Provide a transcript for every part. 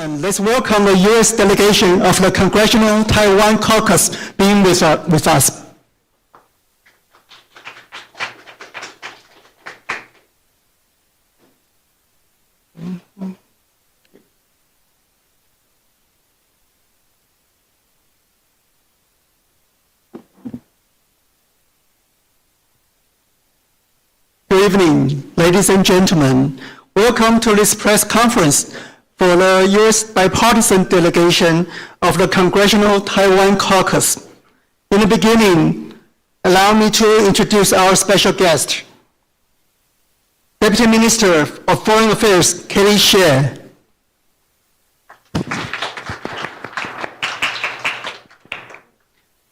gentlemen, let's welcome the U.S. delegation of the Congressional Taiwan Caucus being with us. Good evening, ladies and gentlemen. Welcome to this press conference for the U.S. bipartisan delegation of the Congressional Taiwan Caucus. In the beginning, allow me to introduce our special guest, Deputy Minister of Foreign Affairs, Kelly Shea.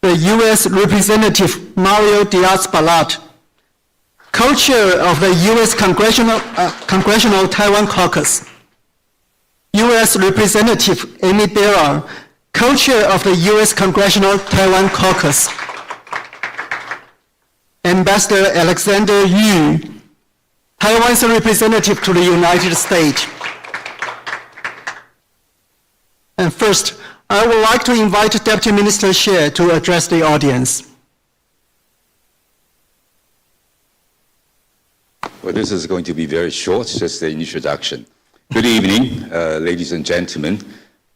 The U.S. Representative Mario Diaz-Balart, co-chair of the U.S. Congressional Taiwan Caucus. U.S. Representative Amy Barra, co-chair of the U.S. Congressional Taiwan Caucus. Ambassador Alexander Yu, Taiwan's representative to the United States. And first, I would like to invite Deputy Minister Shea to address the audience. Well, this is going to be very short, just an introduction. Good evening, ladies and gentlemen.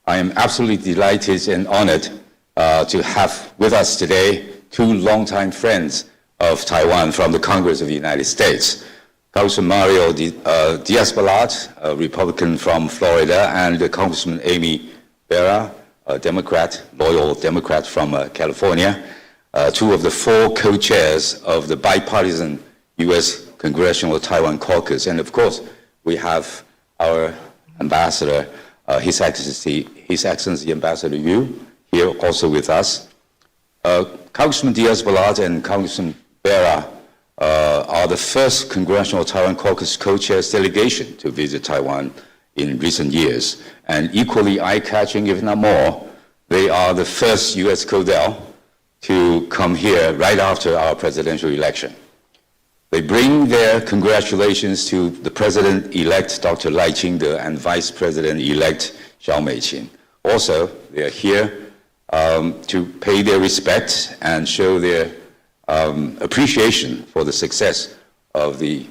I am absolutely delighted and honored to have with us today two longtime friends of Taiwan from the Congress of the United States. Congressman Mario Diaz-Balart, a Republican from Florida, and Congressman Amy Barra, a Democrat, loyal Democrat from California, two of the four co-chairs of the bipartisan U.S. Congressional Taiwan Caucus. And of course, we have our ambassador, His Excellency Ambassador Yu, here also with us. Congressman Diaz-Balart and Congressman Barra are the first Congressional Taiwan Caucus co-chairs delegation to visit Taiwan in recent years. And equally eye-catching, if not more, they are the first U.S. co-del to come here right after our presidential election. They bring their congratulations to the President-elect, Dr. Lai Ching-te, and Vice President-elect, Xiao Mei-qin. Also, they are here to pay their respect and show their appreciation for the success of the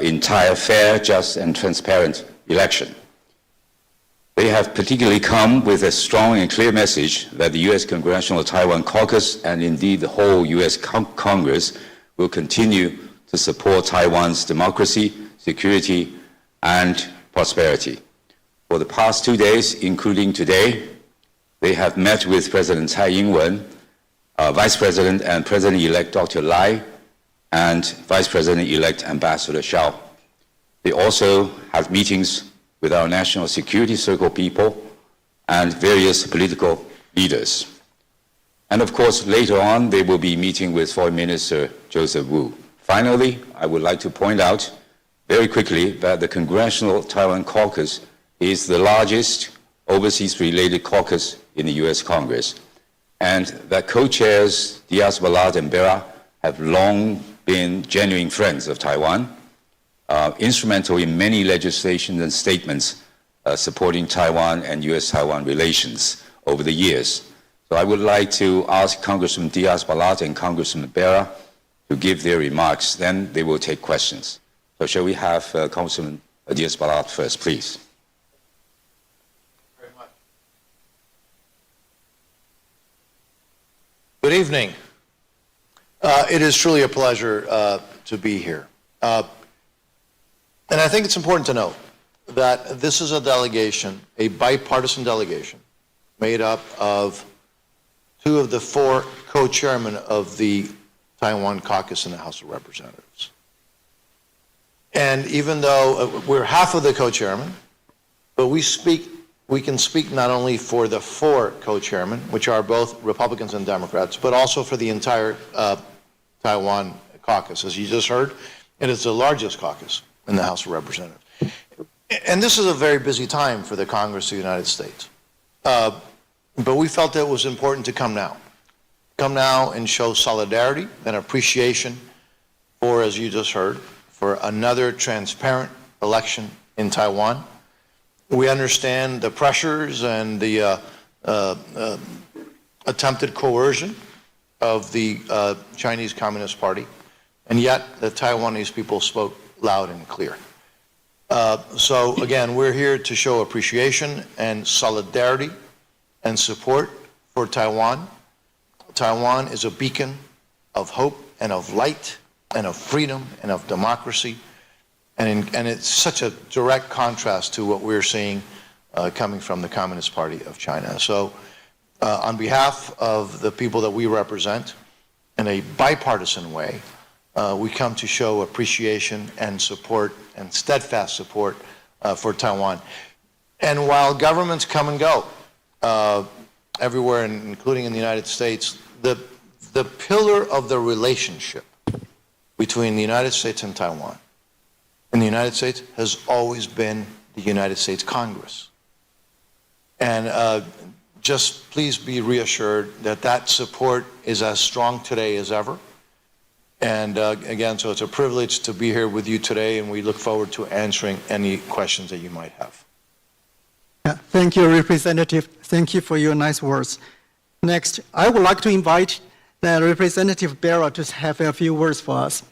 entire fair, just, and transparent election. They have particularly come with a strong and clear message that the U.S. Congressional Taiwan Caucus, and indeed the whole U.S. Congress, will continue to support Taiwan's democracy, security, and prosperity. For the past 2 days, including today, they have met with President Tsai Ing-wen, Vice President and President-elect Dr. Lai, and Vice President-elect Ambassador Xiao. They also have meetings with our National Security Circle people and various political leaders. And of course, later on, they will be meeting with Foreign Minister Joseph Wu. Finally, I would like to point out very quickly that the Congressional Taiwan Caucus is the largest overseas-related caucus in the U.S. Congress, and that co-chairs Diaz-Balart and Barra have long been genuine friends of Taiwan, instrumental in many legislations and statements supporting Taiwan and U.S.-Taiwan relations over the years. So I would like to ask Congressman Diaz-Balart and Congressman Barra to give their remarks, then they will take questions. So shall we have Congressman Diaz-Balart first, please? Very much. Good evening. It is truly a pleasure to be here. And I think it's important to note that this is a delegation, a bipartisan delegation, made up of two of the four co-chairmen of the Taiwan Caucus in the House of Representatives. And even though we're half of the co-chairmen, but we can speak not only for the four co-chairmen, which are both Republicans and Democrats, but also for the entire Taiwan caucus. As you just heard, it is the largest caucus in the House of Representatives. And this is a very busy time for the Congress of the United States. But we felt that it was important to come now. Come now and show solidarity and appreciation for, as you just heard, for another transparent election in Taiwan, We understand the pressures and the attempted coercion of the Chinese Communist Party, and yet the Taiwanese people spoke loud and clear. So again, we're here to show appreciation and solidarity and support for Taiwan. Taiwan is a beacon of hope and of light and of freedom and of democracy. And it's such a direct contrast to what we're seeing coming from the Communist Party of China. So on behalf of the people that we represent, in a bipartisan way, we come to show appreciation and support and steadfast support for Taiwan. And while governments come and go everywhere, including in the United States, the pillar of the relationship between the United States and Taiwan in the United States has always been the United States Congress. And just please be reassured that that support is as strong today as ever. And again, so it's a privilege to be here with you today, and we look forward to answering any questions that you might have. Yeah, thank you, Representative. Thank you for your nice words. Next, I would like to invite the Representative Barra to have a few words for us.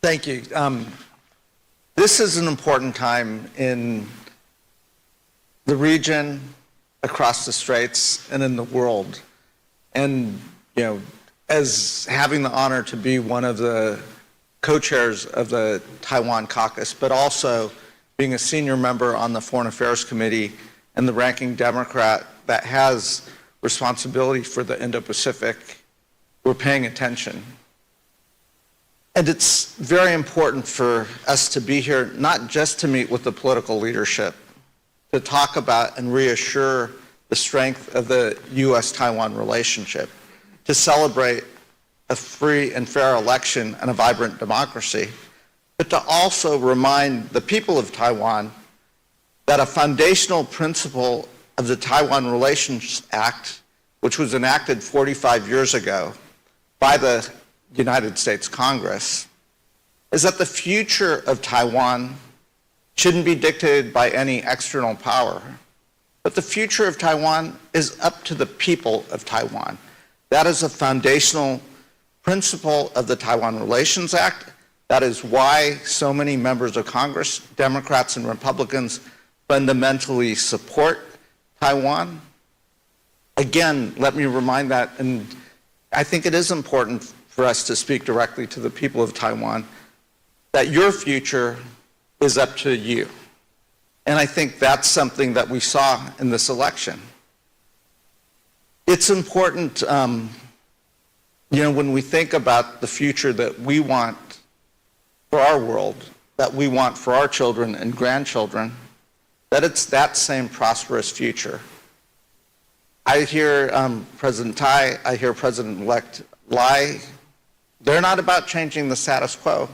Thank you. This is an important time in the region, across the straits, and in the world. And, you know, as having the honor to be one of the co-chairs of the Taiwan caucus, but also being a senior member on the Foreign Affairs Committee and the ranking Democrat that has responsibility for the Indo-Pacific, we're paying attention. And it's very important for us to be here, not just to meet with the political leadership, to talk about and reassure the strength of the U.S.-Taiwan relationship, to celebrate a free and fair election and a vibrant democracy, but to also remind the people of Taiwan that a foundational principle of the Taiwan Relations Act, which was enacted 45 years ago by the United States Congress, is that the future of Taiwan shouldn't be dictated by any external power, but the future of Taiwan is up to the people of Taiwan. That is a foundational principle of the Taiwan Relations Act. That is why so many members of Congress, Democrats and Republicans, fundamentally support Taiwan. Again, let me remind that, and I think it is important for us to speak directly to the people of Taiwan, that your future is up to you. And I think that's something that we saw in this election. It's important, you know, when we think about the future that we want for our world, that we want for our children and grandchildren, that it's that same prosperous future. I hear President Tai, I hear President-elect Lai. They're not about changing the status quo.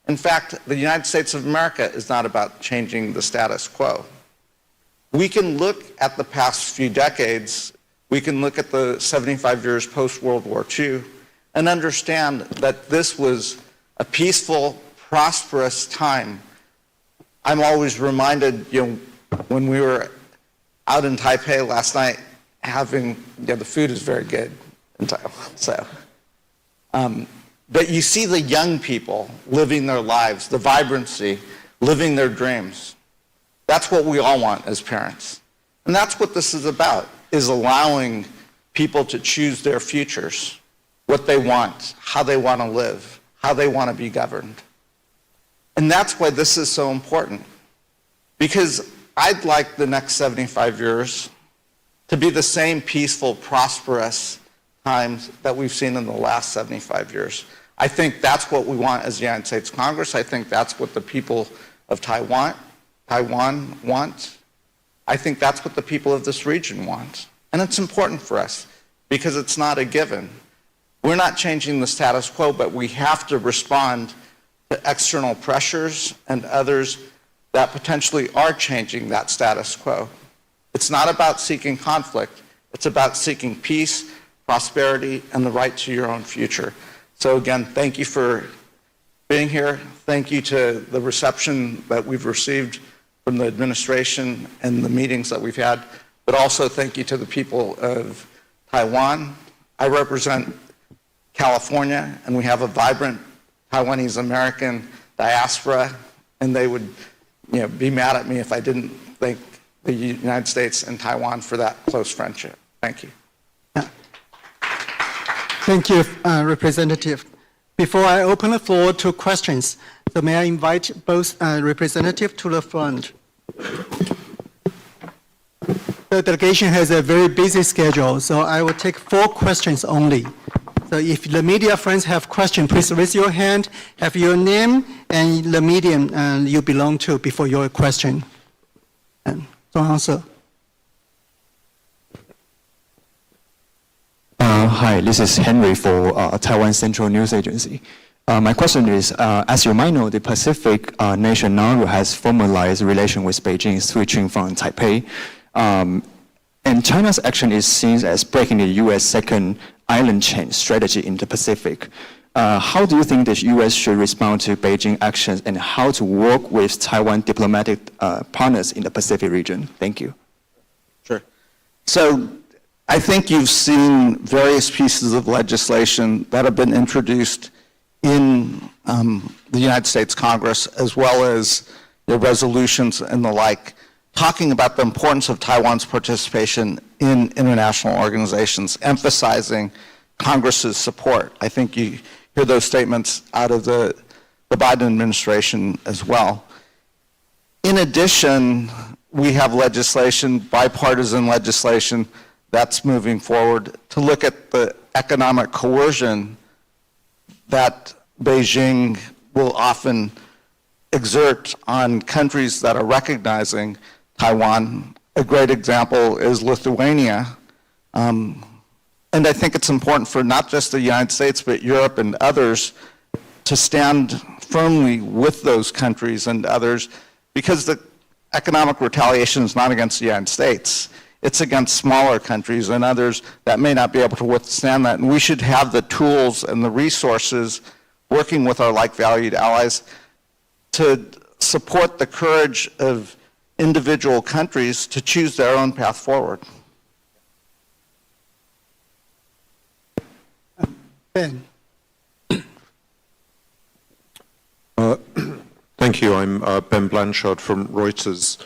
In fact, the United States of America is not about changing the status quo. We can look at the past few decades, we can look at the 75 years post-World War II, and understand that this was a peaceful, prosperous time. I'm always reminded, you know, when we were out in Taipei last night, the food is very good in Taiwan, so. But you see the young people living their lives, the vibrancy, living their dreams. That's what we all want as parents. And that's what this is about, is allowing people to choose their futures, what they want, how they want to live, how they want to be governed. And that's why this is so important. Because I'd like the next 75 years to be the same peaceful, prosperous times that we've seen in the last 75 years. I think that's what we want as the United States Congress. I think that's what the people of Taiwan want. I think that's what the people of this region want. And it's important for us because it's not a given. We're not changing the status quo, but we have to respond to external pressures and others that potentially are changing that status quo. It's not about seeking conflict. It's about seeking peace, prosperity, and the right to your own future. So again, thank you for being here. Thank you to the reception that we've received from the administration and the meetings that we've had, but also thank you to the people of Taiwan. I represent California, and we have a vibrant Taiwanese American diaspora, and they would be mad at me if I didn't thank the United States and Taiwan for that close friendship. Thank you. Thank you, Representative. Before I open the floor to questions, so may I invite both representatives to the front. The delegation has a very busy schedule, so I will take 4 questions only. So if the media friends have questions, please raise your hand, have your name and the medium you belong to before your question. And Zhong Hang. Hi, this is Henry for Taiwan Central News Agency. My question is, as you might know, the Pacific nation now has formalized relation with Beijing, switching from Taipei. And China's action is seen as breaking the U.S. second island chain strategy in the Pacific. How do you think the U.S. should respond to Beijing actions, and how to work with Taiwan diplomatic partners in the Pacific region? Thank you. Sure. So I think you've seen various pieces of legislation that have been introduced in the United States Congress, as well as the resolutions and the like, talking about the importance of Taiwan's participation in international organizations, emphasizing Congress's support. I think you hear those statements out of the Biden administration as well. In addition, we have legislation, bipartisan legislation, that's moving forward to look at the economic coercion that Beijing will often exert on countries that are recognizing Taiwan. A great example is Lithuania. And I think it's important for not just the United States, but Europe and others to stand firmly with those countries and others, because the economic retaliation is not against the United States. It's against smaller countries and others that may not be able to withstand that. And we should have the tools and the resources, working with our like-valued allies, to support the courage of individual countries to choose their own path forward. Ben. Thank you. I'm Ben Blanchard from Reuters.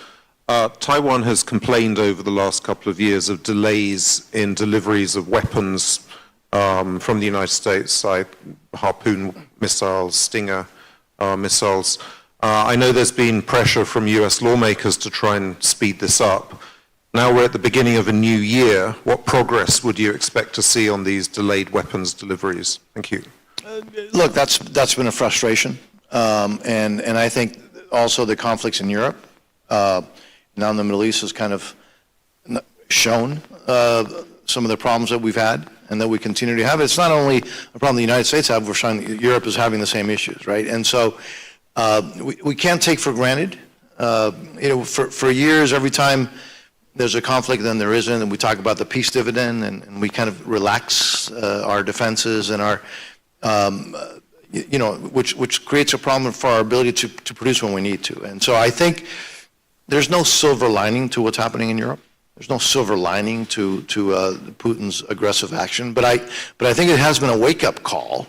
Taiwan has complained over the last couple of years of delays in deliveries of weapons from the United States, like Harpoon missiles, Stinger missiles. I know there's been pressure from US lawmakers to try and speed this up. Now we're at the beginning of a new year. What progress would you expect to see on these delayed weapons deliveries? Thank you. Look, that's been a frustration. And I think also the conflicts in Europe, now in the Middle East, has kind of shown some of the problems that we've had and that we continue to have. It's not only a problem the United States have, we're showing Europe is having the same issues, right? And so we can't take for granted. For years, every time there's a conflict, then there isn't, and we talk about the peace dividend, and we kind of relax our defenses and our, which creates a problem for our ability to produce when we need to. And so I think there's no silver lining to what's happening in Europe. There's no silver lining to Putin's aggressive action. But I think it has been a wake-up call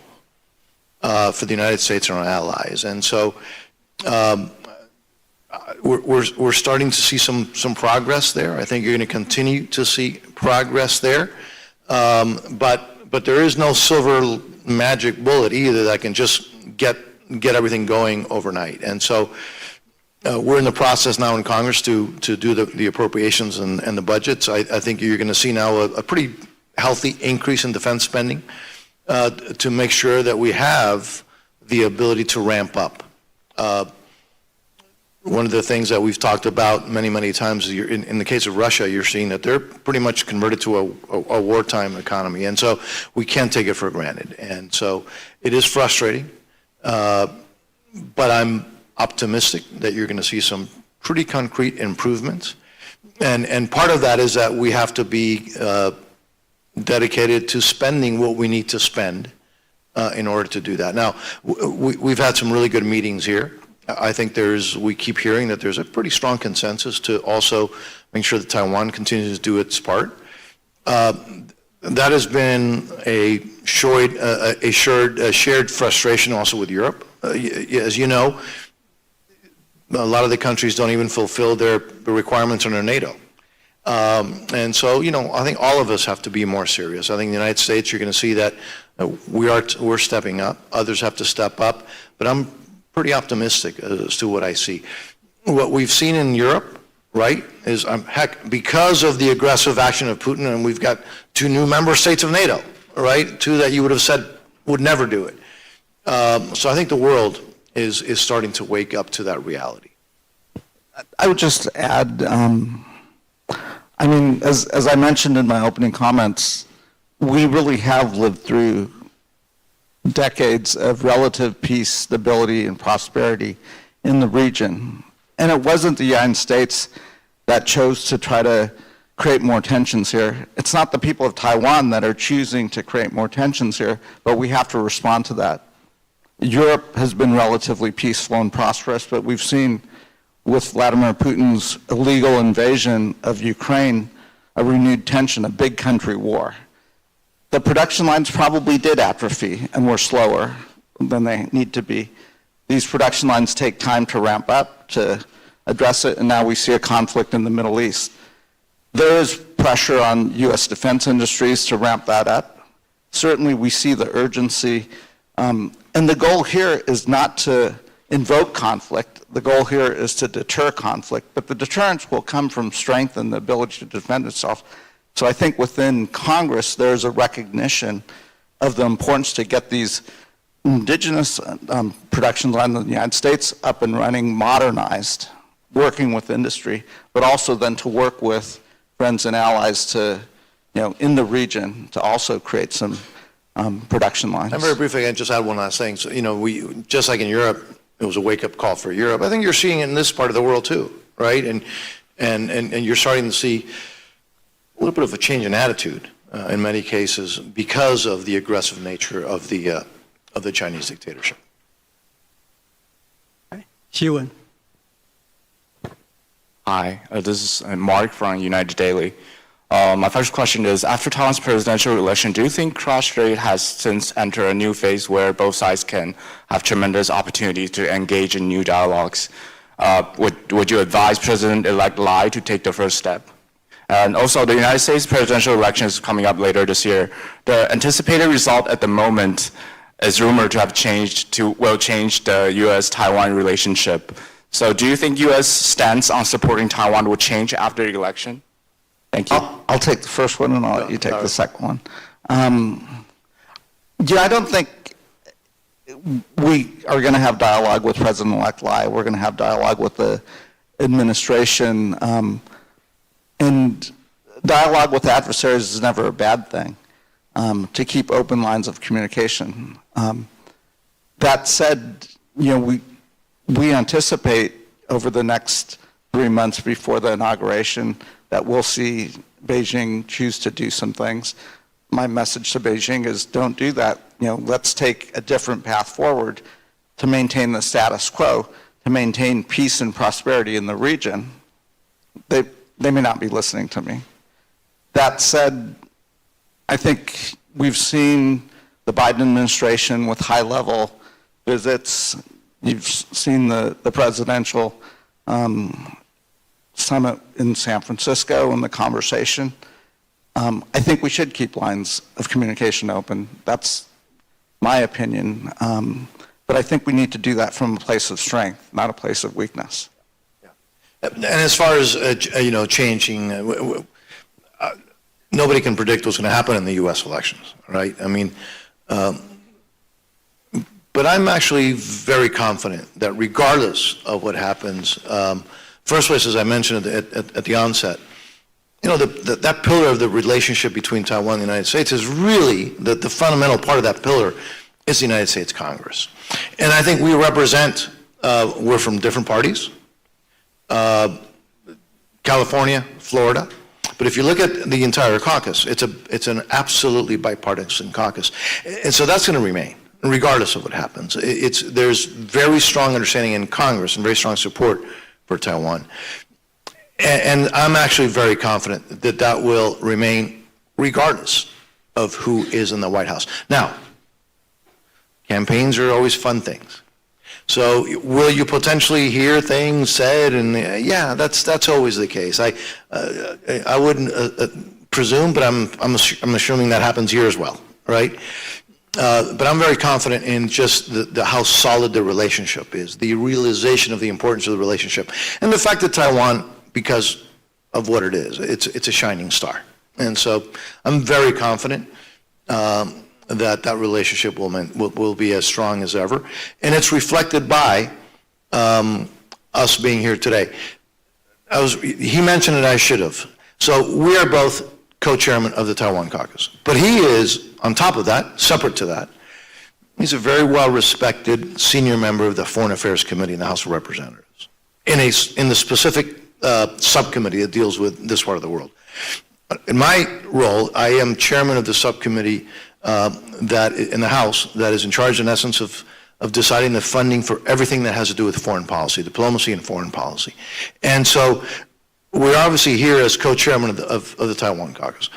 for the United States and our allies. And so we're starting to see some progress there. I think you're going to continue to see progress there. But there is no silver magic bullet either that can just get everything going overnight. And so we're in the process now in Congress to do the appropriations and the budgets. I think you're going to see now a pretty healthy increase in defense spending to make sure that we have the ability to ramp up. One of the things that we've talked about many times is in the case of Russia, you're seeing that they're pretty much converted to a wartime economy. And so we can't take it for granted. And so it is frustrating, but I'm optimistic that you're going to see some pretty concrete improvements. And part of that is that we have to be dedicated to spending what we need to spend in order to do that. Now, we've had some really good meetings here. I think we keep hearing that there's a pretty strong consensus to also make sure that Taiwan continues to do its part. That has been a shared frustration also with Europe. As you know, a lot of the countries don't even fulfill the requirements under NATO. And so, I think all of us have to be more serious. I think in the United States, you're going to see that we're stepping up. Others have to step up. But I'm pretty optimistic as to what I see. What we've seen in Europe, right, is because of the aggressive action of Putin, and we've got 2 new member states of NATO, right, 2 that you would have said would never do it. So I think the world is starting to wake up to that reality. I would just add, as I mentioned in my opening comments, we really have lived through decades of relative peace, stability, and prosperity in the region. And it wasn't the United States that chose to try to create more tensions here. It's not the people of Taiwan that are choosing to create more tensions here, but we have to respond to that. Europe has been relatively peaceful and prosperous, but we've seen with Vladimir Putin's illegal invasion of Ukraine a renewed tension, a big country war. The production lines probably did atrophy and were slower than they need to be. These production lines take time to ramp up, to address it, and now we see a conflict in the Middle East. There is pressure on U.S. defense industries to ramp that up. Certainly we see the urgency, and the goal here is not to invoke conflict. The goal here is to deter conflict, but the deterrence will come from strength and the ability to defend itself. So I think within Congress, there's a recognition of the importance to get these indigenous production lines in the United States up and running, modernized, working with industry, but also then to work with friends and allies to, in the region to also create some production lines. And very briefly, I can just add one last thing. So, we, just like in Europe, it was a wake-up call for Europe. I think you're seeing it in this part of the world too, right? And you're starting to see a little bit of a change in attitude in many cases because of the aggressive nature of the Chinese dictatorship. Xiwen. Hi, this is Mark from United Daily. My first question is, after Taiwan's presidential election, do you think cross-strait has since entered a new phase where both sides can have tremendous opportunity to engage in new dialogues? Would you advise President-elect Lai to take the first step? And also, the United States presidential election is coming up later this year. The anticipated result at the moment is rumored to have will change the U.S.-Taiwan relationship. So do you think U.S. stance on supporting Taiwan will change after the election? Thank you. I'll take the first one and I'll let you take the second one. I don't think we are going to have dialogue with President-elect Lai. We're going to have dialogue with the administration. And dialogue with adversaries is never a bad thing, to keep open lines of communication. That said, we anticipate over the next 3 months before the inauguration that we'll see Beijing choose to do some things. My message to Beijing is don't do that. Let's take a different path forward to maintain the status quo, to maintain peace and prosperity in the region. They may not be listening to me. That said, I think we've seen the Biden administration with high-level visits. You've seen the presidential summit in San Francisco and the conversation. I think we should keep lines of communication open. That's my opinion. But I think we need to do that from a place of strength, not a place of weakness. And as far as changing, nobody can predict what's going to happen in the U.S. elections, right? But I'm actually very confident that regardless of what happens, first place, as I mentioned at the onset, that pillar of the relationship between Taiwan and the United States is really the fundamental part of that pillar is the United States Congress, and I think we represent. We're from different parties. California, Florida, but if you look at the entire caucus, it's an absolutely bipartisan caucus, and so that's going to remain. regardless of what happens. There's very strong understanding in Congress and very strong support for Taiwan. And I'm actually very confident that that will remain regardless of who is in the White House. Now, campaigns are always fun things. So will you potentially hear things said? And yeah, that's always the case. I wouldn't presume, but I'm assuming that happens here as well, right? But I'm very confident in just how solid the relationship is, the realization of the importance of the relationship, and the fact that Taiwan, because of what it is, it's a shining star. And so I'm very confident that relationship will be as strong as ever. And it's reflected by us being here today. He mentioned it, I should have. So we are both co-chairman of the Taiwan Caucus. But he is, on top of that, separate to that, he's a very well-respected senior member of the Foreign Affairs Committee in the House of Representatives, in the specific subcommittee that deals with this part of the world. In my role, I am chairman of the subcommittee that in the House that is in charge, in essence, of deciding the funding for everything that has to do with foreign policy, diplomacy and foreign policy. And so we're obviously here as co-chairman of the Taiwan Caucus.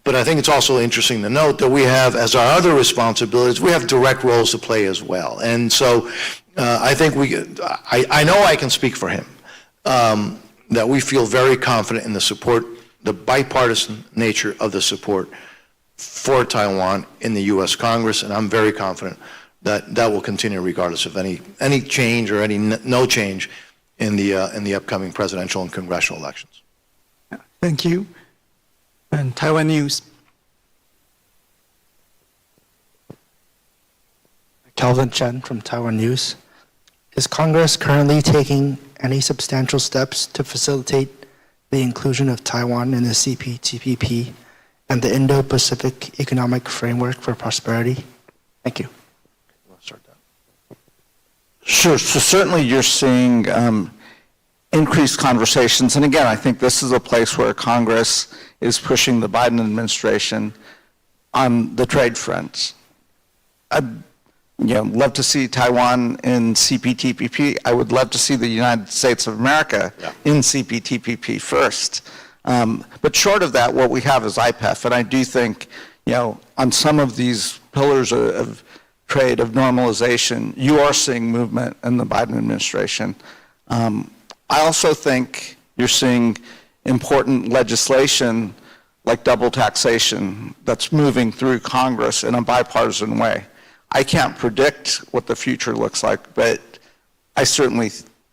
But I think it's also interesting to note that we have, as our other responsibilities, we have direct roles to play as well. And so I think I know I can speak for him, that we feel very confident in the support, the bipartisan nature of the support for Taiwan in the U.S. Congress, and I'm very confident that that will continue regardless of any change or any no change in the upcoming presidential and congressional elections. Thank you. And Taiwan News. Calvin Chen from Taiwan News. Is Congress currently taking any substantial steps to facilitate the inclusion of Taiwan in the CPTPP and the Indo-Pacific Economic Framework for Prosperity? Thank you. Sure. So certainly you're seeing increased conversations. And again, I think this is a place where Congress is pushing the Biden administration on the trade fronts. I'd love to see Taiwan in CPTPP. I would love to see the United States of America in CPTPP first. But short of that, what we have is IPEF. And I do think, on some of these pillars of trade, of normalization, you are seeing movement in the Biden administration. I also think you're seeing important legislation like double taxation that's moving through Congress in a bipartisan way. I can't predict what the future looks like, but I certainly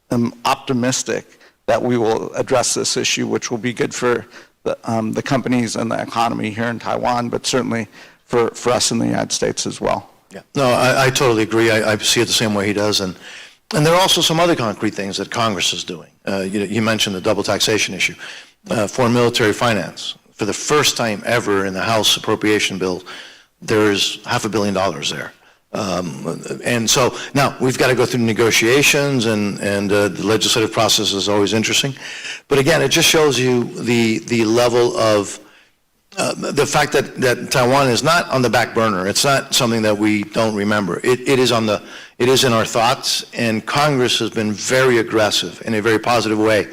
am optimistic that we will address this issue, which will be good for the companies and the economy here in Taiwan, but certainly for us in the United States as well. Yeah. No, I totally agree. I see it the same way he does. And there are also some other concrete things that Congress is doing. You mentioned the double taxation issue. Foreign military finance. For the first time ever in the House appropriation bill, there's $500 million there. And so now we've got to go through negotiations, and the legislative process is always interesting. But again, it just shows you the level of the fact that Taiwan is not on the back burner. It's not something that we don't remember. It is in our thoughts, and Congress has been very aggressive in a very positive way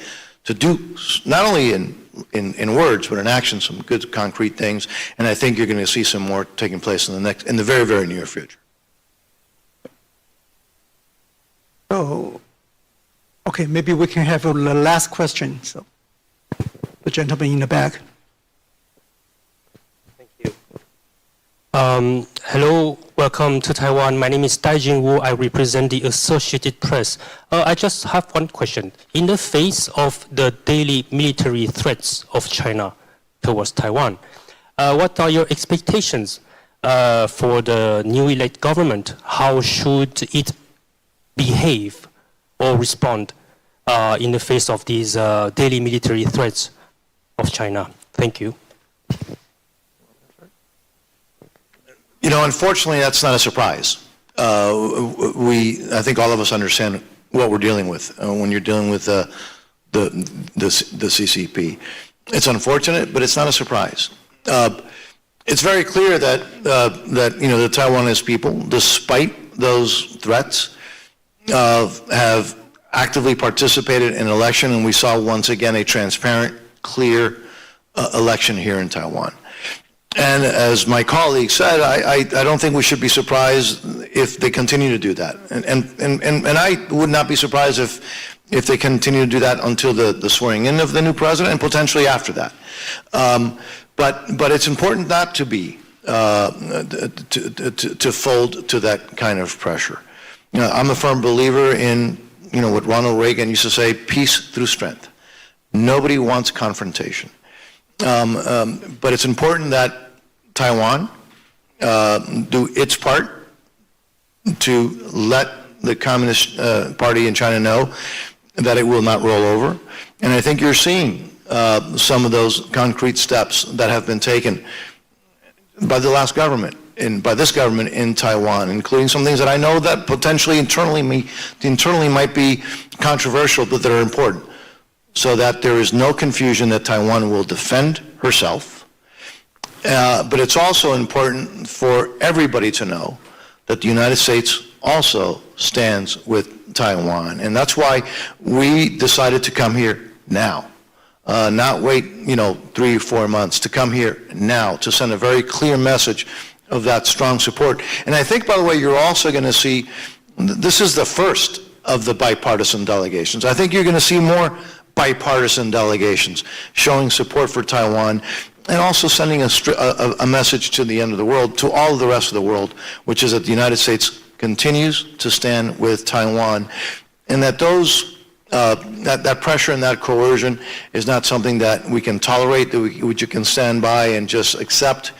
to do not only in words but in action some good concrete things. And I think you're going to see some more taking place in the very, very near future. Oh, okay, maybe we can have the last question. So, the gentleman in the back. Hello, welcome to Taiwan. My name is Daijin Wu. I represent the Associated Press. I just have one question. In the face of the daily military threats of China towards Taiwan, what are your expectations for the new elected government? How should it behave or respond in the face of these daily military threats of China? Thank you. Unfortunately, that's not a surprise. I think all of us understand what we're dealing with when you're dealing with the CCP. It's unfortunate, but it's not a surprise. it's very clear that, the Taiwanese people, despite those threats, have actively participated in election, and we saw once again a transparent, clear election here in Taiwan. And as my colleague said, I don't think we should be surprised if they continue to do that. And I would not be surprised if they continue to do that until the swearing in of the new president and potentially after that. But it's important not to be, to fold to that kind of pressure. I'm a firm believer in, what Ronald Reagan used to say, peace through strength. Nobody wants confrontation. But it's important that Taiwan do its part to let the Communist Party in China know that it will not roll over. And I think you're seeing some of those concrete steps that have been taken by the last government, and by this government in Taiwan, including some things that I know that potentially internally might be controversial, but that are important, so that there is no confusion that Taiwan will defend herself. But it's also important for everybody to know that the United States also stands with Taiwan. And that's why we decided to come here now, not wait, 3 or 4 months, to come here now to send a very clear message of that strong support. And I think, by the way, you're also going to see, this is the first of the bipartisan delegations. I think you're going to see more bipartisan delegations showing support for Taiwan, and also sending a message to the end of the world, to all of the rest of the world, which is that the United States continues to stand with Taiwan, and that that pressure and that coercion is not something that we can tolerate, which you can stand by and just accept.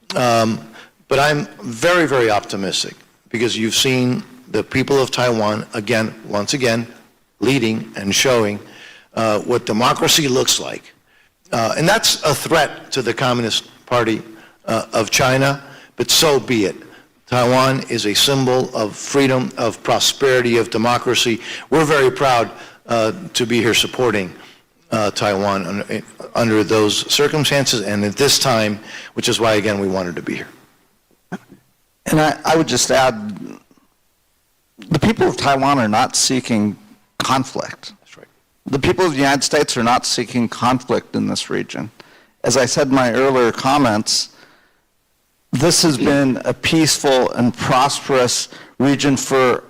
But I'm very, very optimistic, because you've seen the people of Taiwan, once again, leading and showing what democracy looks like. And that's a threat to the Communist Party of China, but so be it. Taiwan is a symbol of freedom, of prosperity, of democracy. We're very proud to be here supporting Taiwan under those circumstances and at this time, which is why, again, we wanted to be here. And I would just add, the people of Taiwan are not seeking conflict. That's right. The people of the United States are not seeking conflict in this region. As I said in my earlier comments, this has been a peaceful and prosperous region for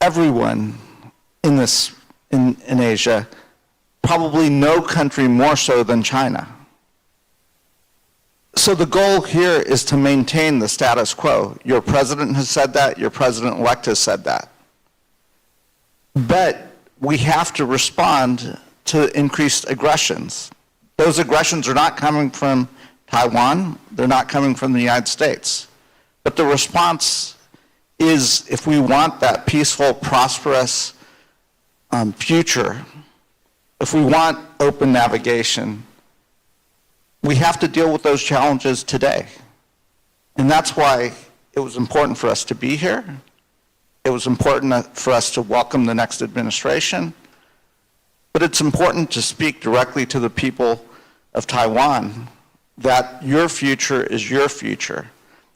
everyone in Asia, probably no country more so than China. So the goal here is to maintain the status quo. Your president has said that, your president-elect has said that. But we have to respond to increased aggressions. Those aggressions are not coming from Taiwan, they're not coming from the United States. But the response is, if we want that peaceful, prosperous future, if we want open navigation, we have to deal with those challenges today. And that's why it was important for us to be here. It was important for us to welcome the next administration. But it's important to speak directly to the people of Taiwan that your future is your future.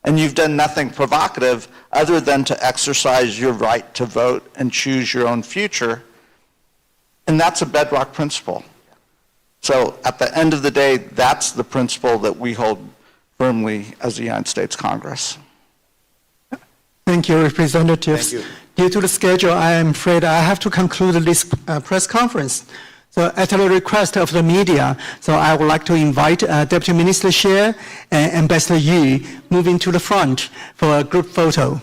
And you've done nothing provocative other than to exercise your right to vote and choose your own future. And that's a bedrock principle. So at the end of the day, that's the principle that we hold firmly as the United States Congress. Thank you, Representatives. Thank you. Due to the schedule, I am afraid I have to conclude this press conference. So at the request of the media, so I would like to invite Deputy Minister Xie and Ambassador Yu moving to the front for a group photo.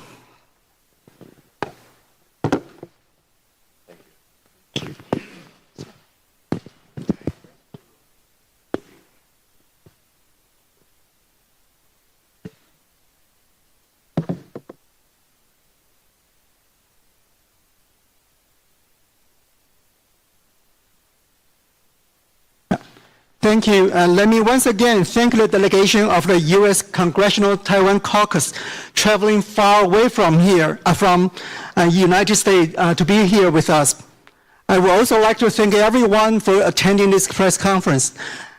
Thank you. Let me once again thank the delegation of the U.S. Congressional Taiwan Caucus traveling far away from here, from United States to be here with us. I would also like to thank everyone for attending this press conference.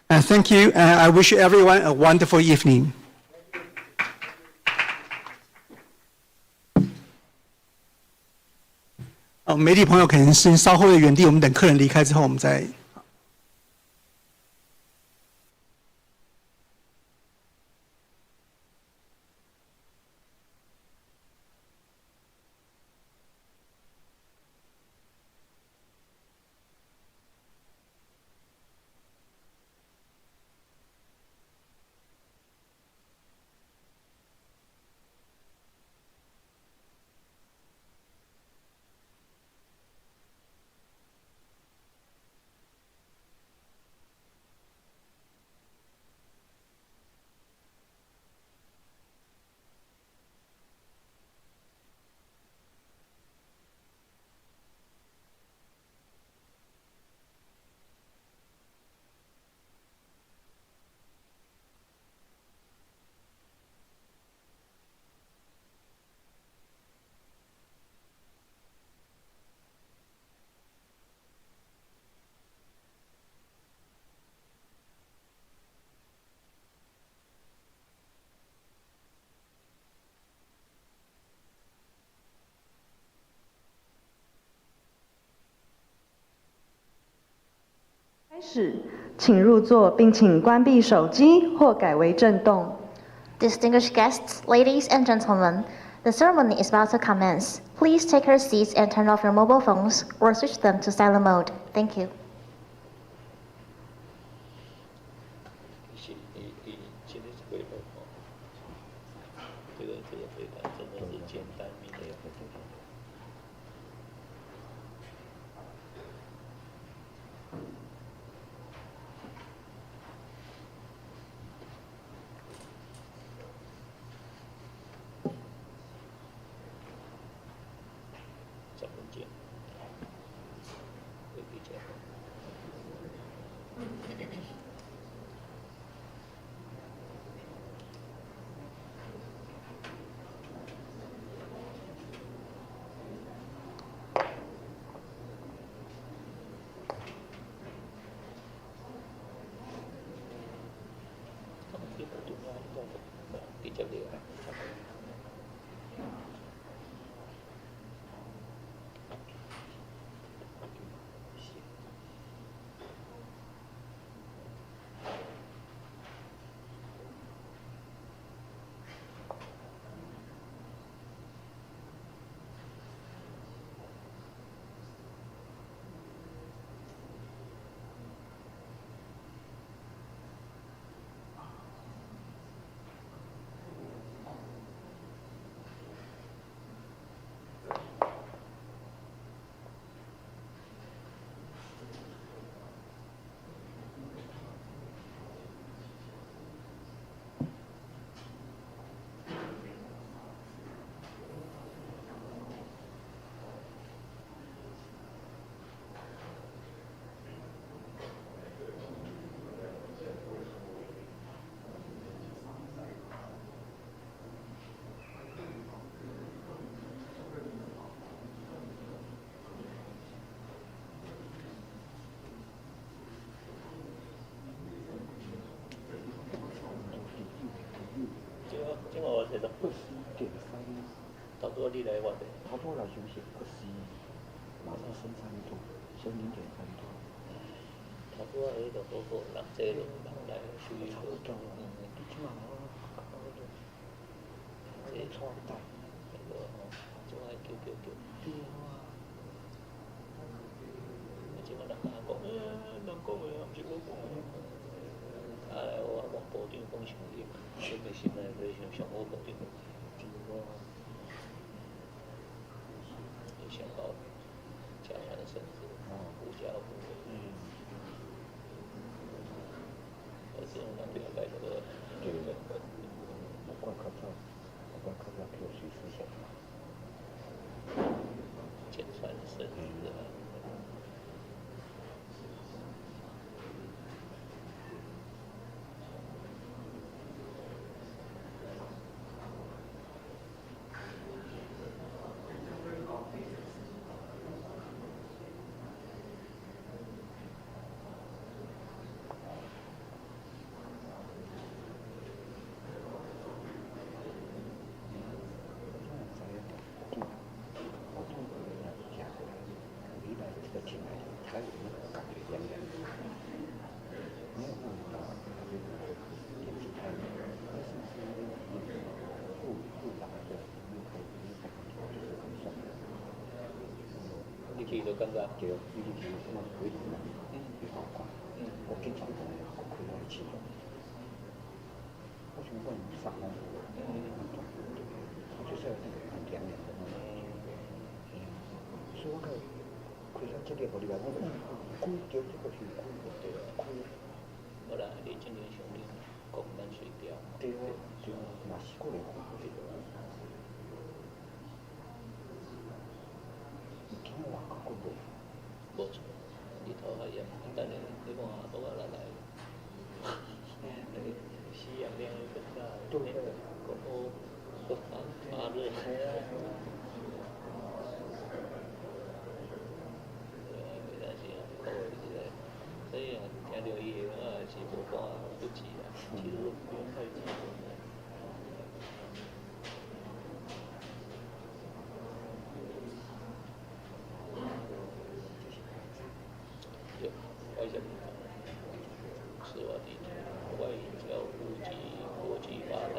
Thank you, and I wish everyone a wonderful evening. 媒体朋友可能是稍后的原地，我们等客人离开之后，我们再。开始，请入座，并请关闭手机或改为震动。Distinguished guests, ladies and gentlemen, the ceremony is about to commence. Please take your seats and turn off your mobile phones or switch them to silent mode. Thank you. 差不多你来我的。差不多来休息，20，马上升3度，升0.3度。差不多迄个好好，人这路人来休息。差不多，你起码这错大，那个就爱叫。对啊。即个人讲，人讲的，毋是我讲的。我往部长讲上哩，这个心内非常上好部长。想到加强甚至国家部而且我们了解这个不管考照给我随时想简传甚至期就感觉对，尤其是什么规定啊，比较快，我经常可能要开会启动。我想问上班族，就是那个很甜的，所以我个开上这个互你来，我讲，开就这个是开对开。无啦，你今年上年讲咱水调。对对，那是过来开对。今日话讲过无？无错，日头还严，等下你看下多啊来。夕阳亮一个大，对对，个发热。所以啊，听到伊的话是无讲不急啦，其实不用太急。对，外向是我的外交部及国际发展。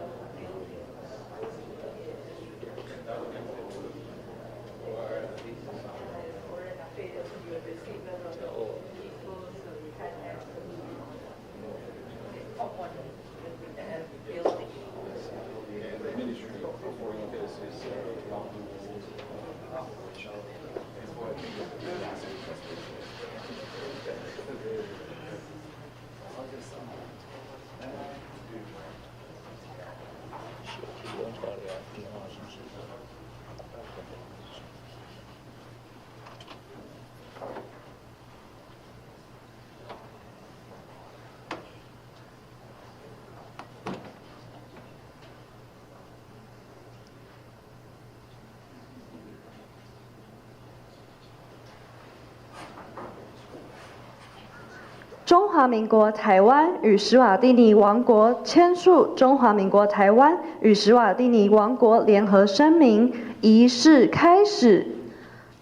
中华民国台湾与史瓦蒂尼王国签署中华民国台湾与史瓦蒂尼王国联合声明，仪式开始。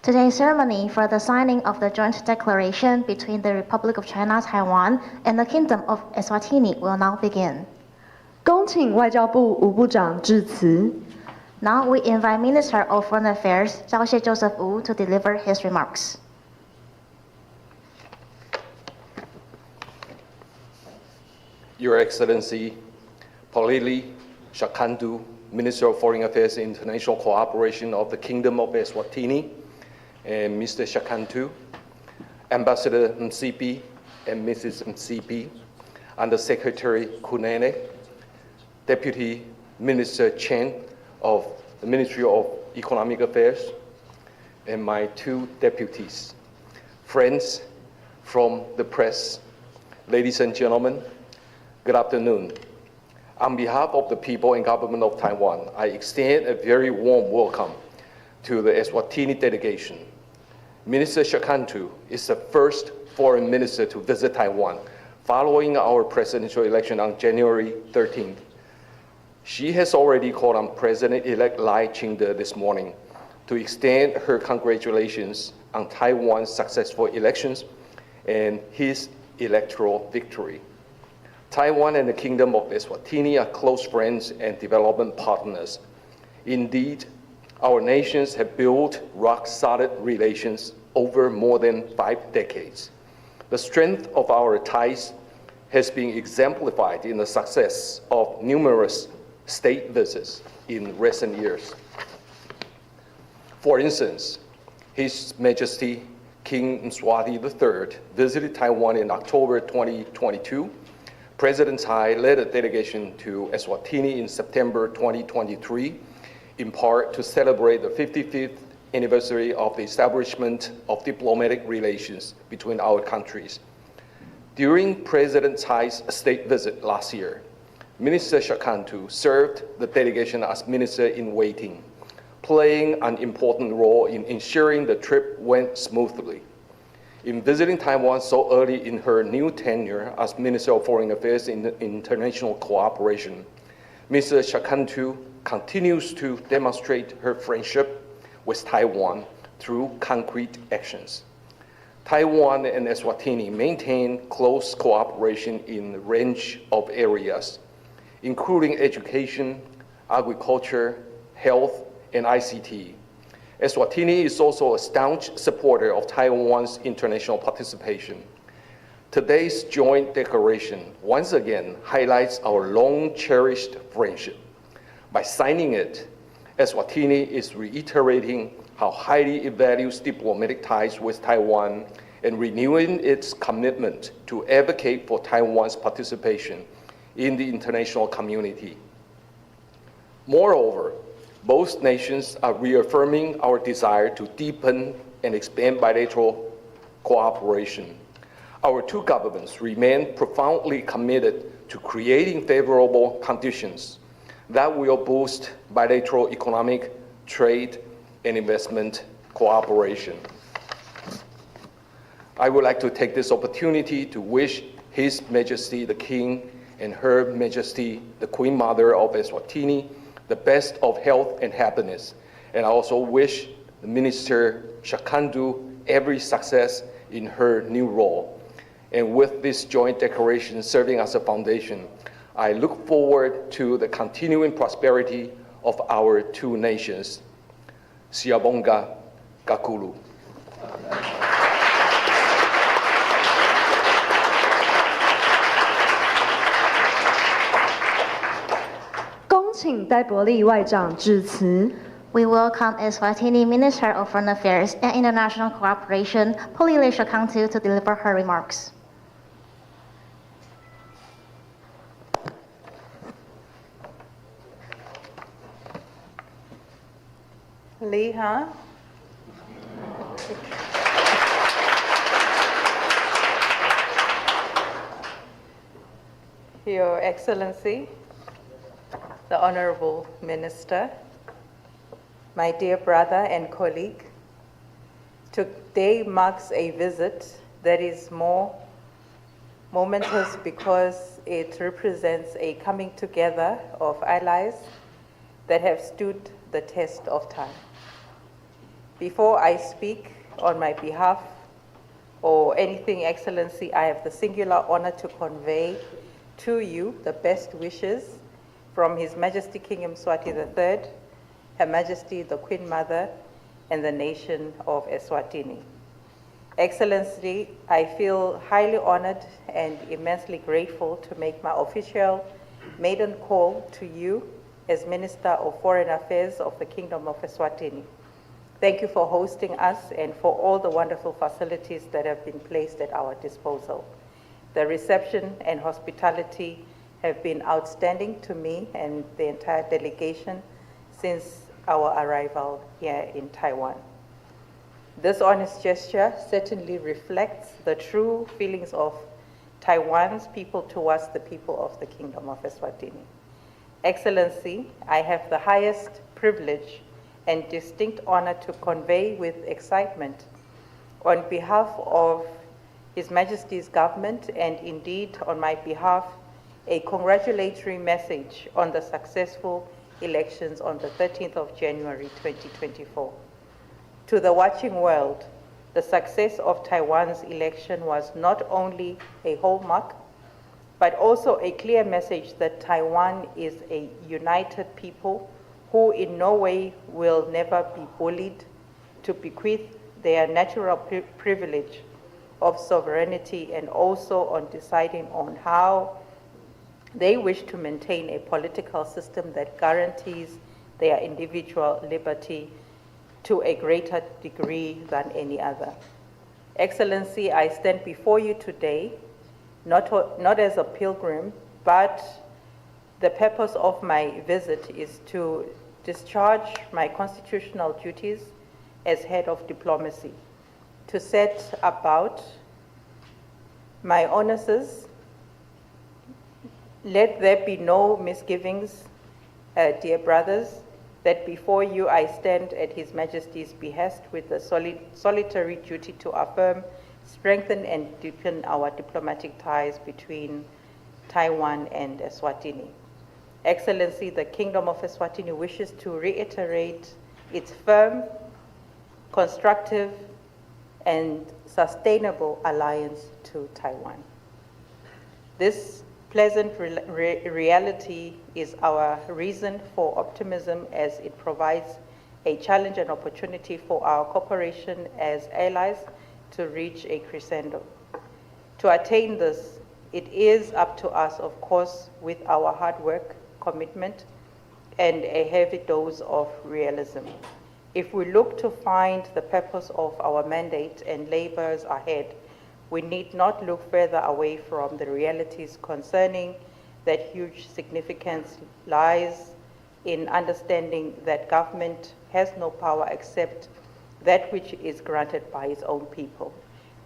Today's ceremony for the signing of the joint declaration between the Republic of China, Taiwan, and the Kingdom of Eswatini will now begin. 恭请外交部吴部长致辞。Now we invite Minister of Foreign Affairs, Zhao Xie Joseph Wu, to deliver his remarks. Your Excellency, Polili Shakandu, Minister of Foreign Affairs and International Cooperation of the Kingdom of Eswatini, and Mr. Shakandu, Ambassador Msipi and Mrs. Msipi, Under Secretary Kunene, Deputy Minister Chen of the Ministry of Economic Affairs, and my two deputies, friends from the press, ladies and gentlemen, good afternoon. On behalf of the people and government of Taiwan, I extend a very warm welcome to the Eswatini delegation. Minister Shakantu is the first foreign minister to visit Taiwan following our presidential election on January 13th. She has already called on President-elect Lai Ching-te this morning to extend her congratulations on Taiwan's successful elections and his electoral victory. Taiwan and the Kingdom of Eswatini are close friends and development partners. Indeed, our nations have built rock-solid relations over more than 5 decades. The strength of our ties has been exemplified in the success of numerous state visits in recent years. For instance, His Majesty King Mswati III visited Taiwan in October 2022. President Tsai led a delegation to Eswatini in September 2023, in part to celebrate the 55th anniversary of the establishment of diplomatic relations between our countries. During President Tsai's state visit last year, Minister Shakantu served the delegation as minister in waiting, playing an important role in ensuring the trip went smoothly. In visiting Taiwan so early in her new tenure as Minister of Foreign Affairs and International Cooperation, Mr. Shakantu continues to demonstrate her friendship with Taiwan through concrete actions. Taiwan and Eswatini maintain close cooperation in a range of areas, including education, agriculture, health, and ICT. Eswatini is also a staunch supporter of Taiwan's international participation. Today's joint declaration once again highlights our long-cherished friendship. By signing it, Eswatini is reiterating how highly it values diplomatic ties with Taiwan and renewing its commitment to advocate for Taiwan's participation in the international community. Moreover, both nations are reaffirming our desire to deepen and expand bilateral cooperation. Our two governments remain profoundly committed to creating favorable conditions that will boost bilateral economic, trade, and investment cooperation. I would like to take this opportunity to wish His Majesty the King and Her Majesty the Queen Mother of Eswatini the best of health and happiness. And I also wish the Minister Shakandu every success in her new role. And with this joint declaration serving as a foundation, I look forward to the continuing prosperity of our two nations. Siabonga Kakulu. 恭请戴伯利外长致辞。 We welcome Eswatini Minister of Foreign Affairs and International Cooperation, Polile Shakantu, to deliver her remarks. Liha. Your Excellency, the Honorable Minister, my dear brother and colleague, today marks a visit that is more momentous because it represents a coming together of allies that have stood the test of time. Before I speak on my behalf or anything, Excellency, I have the singular honor to convey to you the best wishes from His Majesty King Mswati III, Her Majesty the Queen Mother, and the nation of Eswatini. Excellency, I feel highly honored and immensely grateful to make my official maiden call to you as Minister of Foreign Affairs of the Kingdom of Eswatini. Thank you for hosting us and for all the wonderful facilities that have been placed at our disposal. The reception and hospitality have been outstanding to me and the entire delegation since our arrival here in Taiwan. This honest gesture certainly reflects the true feelings of Taiwan's people towards the people of the Kingdom of Eswatini. Excellency, I have the highest privilege and distinct honor to convey with excitement on behalf of His Majesty's government and indeed on my behalf a congratulatory message on the successful elections on the 13th of January 2024. To the watching world, the success of Taiwan's election was not only a hallmark, but also a clear message that Taiwan is a united people who in no way will never be bullied to bequeath their natural privilege of sovereignty and also on deciding on how they wish to maintain a political system that guarantees their individual liberty to a greater degree than any other. Excellency, I stand before you today not as a pilgrim, but the purpose of my visit is to discharge my constitutional duties as head of diplomacy, to set about my honors. Let there be no misgivings, dear brothers, that before you I stand at His Majesty's behest with the solitary duty to affirm, strengthen, and deepen our diplomatic ties between Taiwan and Eswatini. Excellency, the Kingdom of Eswatini wishes to reiterate its firm, constructive, and sustainable alliance to Taiwan. This pleasant reality is our reason for optimism as it provides a challenge and opportunity for our cooperation as allies to reach a crescendo. To attain this, it is up to us, of course, with our hard work, commitment, and a heavy dose of realism. If we look to find the purpose of our mandate and labors ahead, we need not look further away from the realities concerning that huge significance lies in understanding that government has no power except that which is granted by its own people.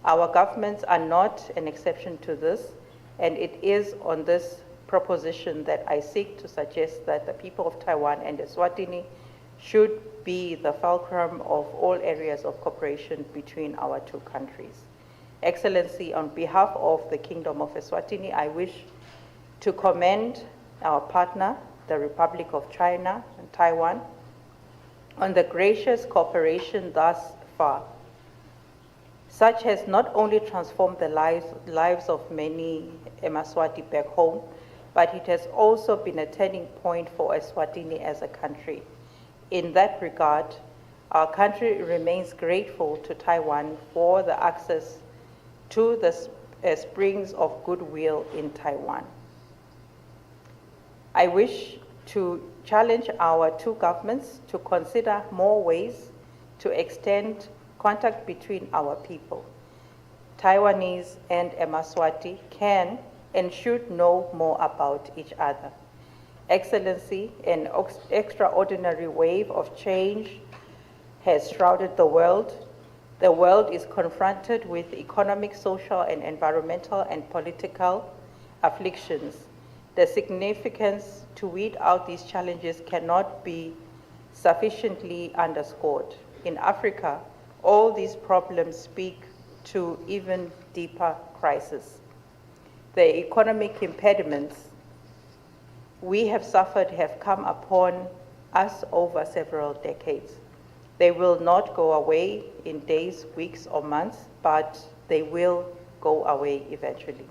Our governments are not an exception to this, and it is on this proposition that I seek to suggest that the people of Taiwan and Eswatini should be the fulcrum of all areas of cooperation between our two countries. Excellency, on behalf of the Kingdom of Eswatini, I wish to commend our partner, the Republic of China and Taiwan, on the gracious cooperation thus far. Such has not only transformed the lives of many Emaswati back home, but it has also been a turning point for Eswatini as a country. In that regard, our country remains grateful to Taiwan for the access to the springs of goodwill in Taiwan. I wish to challenge our two governments to consider more ways to extend contact between our people. Taiwanese and Emaswati can and should know more about each other. Excellency, an extraordinary wave of change has shrouded the world. The world is confronted with economic, social, and environmental and political afflictions. The significance to weed out these challenges cannot be sufficiently underscored. In Africa, all these problems speak to even deeper crisis. The economic impediments we have suffered have come upon us over several decades. They will not go away in days, weeks, or months, but they will go away eventually.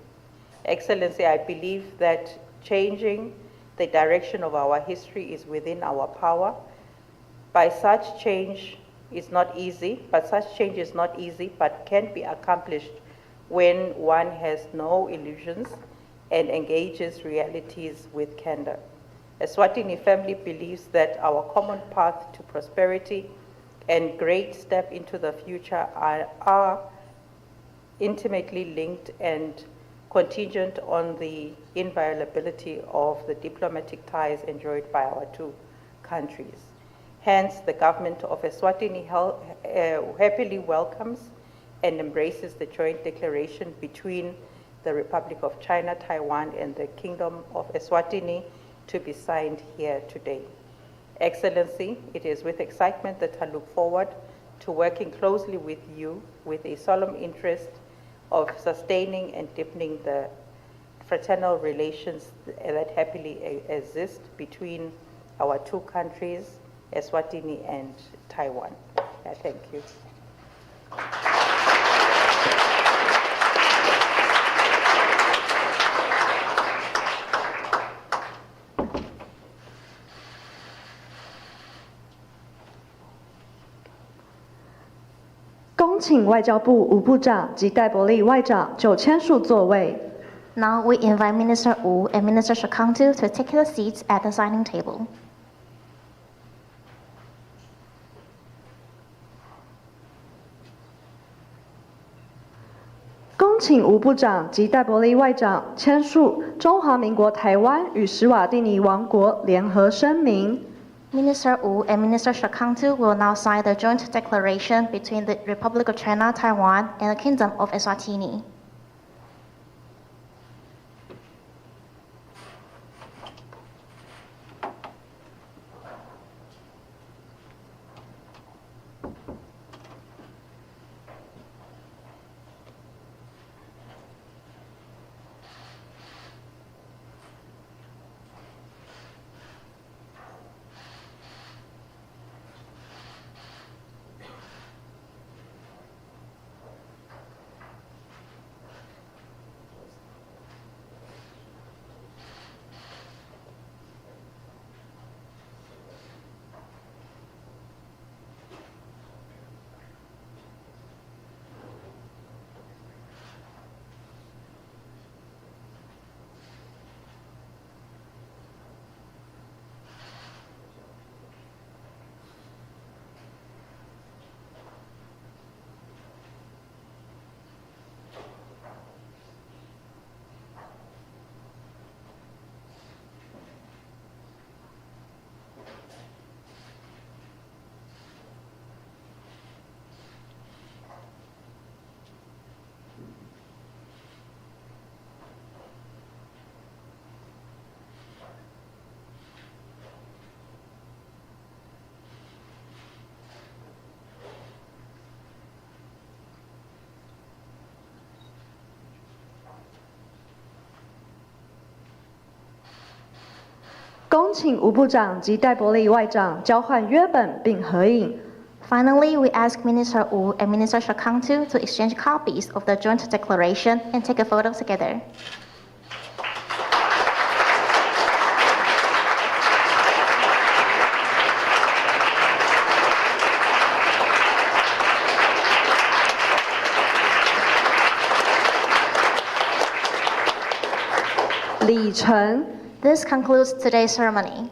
Excellency, I believe that changing the direction of our history is within our power. Such change is not easy, but can be accomplished when one has no illusions and engages realities with candor. Eswatini firmly believes that our common path to prosperity and great step into the future are intimately linked and contingent on the inviolability of the diplomatic ties enjoyed by our two countries. Hence, the government of Eswatini happily welcomes and embraces the joint declaration between the Republic of China, Taiwan, and the Kingdom of Eswatini to be signed here today. Excellency, it is with excitement that I look forward to working closely with you with a solemn interest of sustaining and deepening the fraternal relations that happily exist between our two countries, Eswatini and Taiwan. Thank you.恭请外交部吴部长及戴伯利外长就签署座位。Now we invite Minister Wu and Minister Shakantu to take their seats at the signing table. 恭请吴部长及戴伯利外长签署中华民国台湾与史瓦蒂尼王国联合声明。Minister Wu and Minister Shakantu will now sign the joint declaration between the Republic of China, Taiwan, and the Kingdom of Eswatini. 恭请吴部长及戴伯利外长交换约本并合影。Finally, we ask Minister Wu and Minister Shakantu to exchange copies of the joint declaration and take a photo together. Li Chen. This concludes today's ceremony.